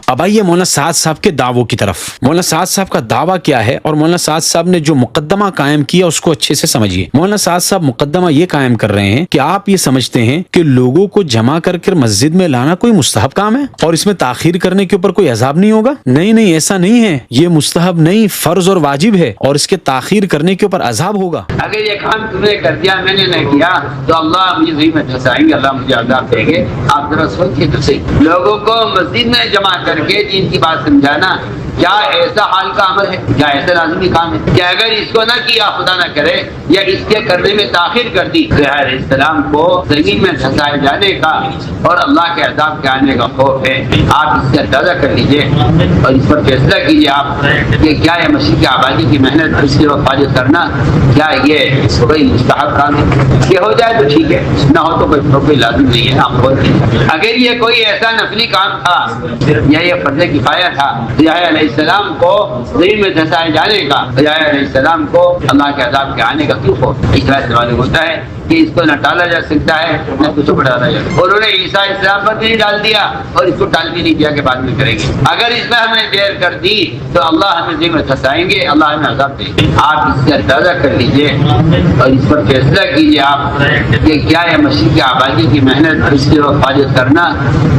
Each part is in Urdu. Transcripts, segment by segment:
اب آئیے مولانا سعد صاحب کے دعووں کی طرف۔ مولانا سعد صاحب کا دعویٰ کیا ہے اور مولانا سعد صاحب نے جو مقدمہ قائم کیا اس کو اچھے سے سمجھیے۔ مولانا سعد صاحب مقدمہ یہ قائم کر رہے ہیں کہ آپ یہ سمجھتے ہیں کہ لوگوں کو جمع کر کے مسجد میں لانا کوئی مستحب کام ہے اور اس میں تاخیر کرنے کے اوپر کوئی عذاب نہیں ہوگا۔ نہیں، ایسا نہیں ہے، یہ مستحب نہیں، فرض اور واجب ہے اور اس کے تاخیر کرنے کے اوپر عذاب ہوگا۔ اگر یہ کام تم نے کر دیا، میں نے نہ کیا، تو اللہ مجھے ذمہ پھنسائیں گے، اللہ مجھے عذاب دیں گے۔ آپ ذرا سوچیے تو صحیح، لوگوں کو مسجد میں جمع کر کے دین کی بات سمجھانا کیا ایسا حال کا عمل ہے؟ کیا ایسا لازمی کام ہے کہ اگر اس کو نہ کیا، خدا نہ کرے، یا اس کے کرنے میں تاخیر کر دی، تو علیہ السلام کو زمین میں دھسائے جانے کا اور اللہ کے عذاب کے آنے کا خوف ہے۔ آپ اس سے اندازہ کر لیجئے اور اس پر فیصلہ کیجئے آپ کہ کیا یہ مسیح کی آبادی کی محنت اس کی حفاظت کرنا، کیا یہ کوئی مستحب کام ہے؟ کہ ہو جائے تو ٹھیک ہے، نہ ہو تو کوئی لازم نہیں ہے۔ آپ بول دیجیے اگر یہ کوئی ایسا نفلی کام تھا یا یہ فرض کفایہ تھا، علیہ السلام کو زمین میں دھسائے جانے کا، علیہ السلام کو اللہ کے عذاب کے آنے کا کیوں خوف؟ اس طرح سے معلوم ہوتا ہے کہ اس کو نہ ٹالا جا سکتا ہے نہ کچھ بڑھانا جا سکتا ہے۔ انہوں نے عیسیٰ علیہ السلام پر بھی ڈال دیا اور اس کو ٹال بھی نہیں دیا کہ بعد میں کریں گے۔ اگر اس میں ہم نے دیر کر دی تو اللہ ہمیں زمین میں دھسائیں گے، اللہ ہمیں عذاب دیں گے۔ آپ اس سے اندازہ کر لیجئے اور اس پر فیصلہ کیجئے آپ کہ کیا یہ مسیح کی آبادی کی محنت اس کی حفاظت کرنا،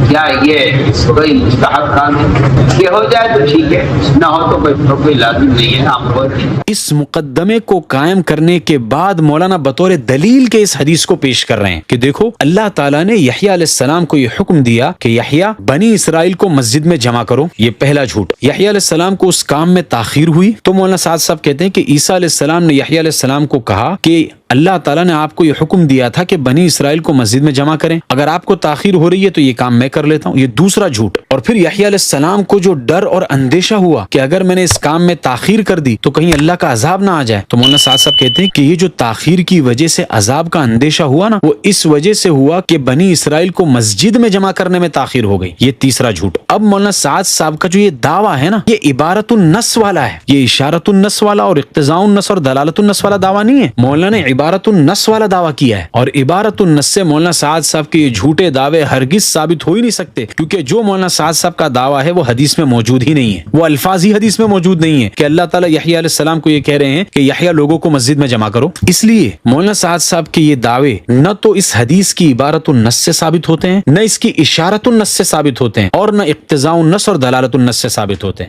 کیا یہ کوئی مستحب کام ہے؟ کہ ہو جائے تو ٹھیک ہے، نہ ہو تو کوئی لازم نہیں ہے۔ آپ بول دیجیے۔ اس مقدمے کو قائم کرنے کے بعد مولانا بطور دلیل کے اس حدیث کو پیش کر رہے ہیں کہ دیکھو اللہ تعالیٰ نے یحییٰ علیہ السلام کو یہ حکم دیا کہ یحییٰ بنی اسرائیل کو مسجد میں جمع کرو۔ یہ پہلا جھوٹ۔ یحییٰ علیہ السلام کو اس کام میں تاخیر ہوئی تو مولانا سعد صاحب کہتے ہیں کہ عیسیٰ علیہ السلام نے یحییٰ علیہ السلام کو کہا کہ اللہ تعالیٰ نے آپ کو یہ حکم دیا تھا کہ بنی اسرائیل کو مسجد میں جمع کریں، اگر آپ کو تاخیر ہو رہی ہے تو یہ کام میں کر لیتا ہوں۔ یہ دوسرا جھوٹ۔ اور پھر یحییٰ علیہ السلام کو جو ڈر اور اندیشہ ہوا کہ اگر میں نے اس کام میں تاخیر کر دی تو کہیں اللہ کا عذاب نہ آ جائے، تو مولانا سعد صاحب کہتے ہیں کہ یہ جو تاخیر کی وجہ سے عذاب کا اندیشہ ہوا نا، وہ اس وجہ سے ہوا کہ بنی اسرائیل کو مسجد میں جمع کرنے میں تاخیر ہو گئی۔ یہ تیسرا جھوٹ۔ اب مولانا سعد صاحب کا جو یہ دعویٰ ہے نا، یہ عبارت النص والا ہے، یہ اشارت النص والا اور اقتضاء النص اور دلالت النص والا دعویٰ نہیں ہے۔ مولانا نے عبارت النص والا دعویٰ کیا ہے اور عبارت النص سے مولانا سعد صاحب کے یہ جھوٹے دعوے ہرگز ثابت ہو ہی نہیں سکتے، کیونکہ جو مولانا سعد صاحب کا دعویٰ ہے وہ حدیث میں موجود ہی نہیں ہے، وہ الفاظ ہی حدیث میں موجود نہیں ہے کہ اللہ تعالیٰ یحییٰ علیہ السلام کو یہ کہہ رہے ہیں کہ یحییٰ لوگوں کو مسجد میں جمع کرو۔ اس لیے مولانا سعد صاحب کے یہ دعوے نہ تو اس حدیث کی عبارت النص سے ثابت ہوتے ہیں، نہ اس کی اشارت النص سے ثابت ہوتے ہیں، اور نہ اقتضاء النص اور دلالت النص سے ثابت ہوتے ہیں۔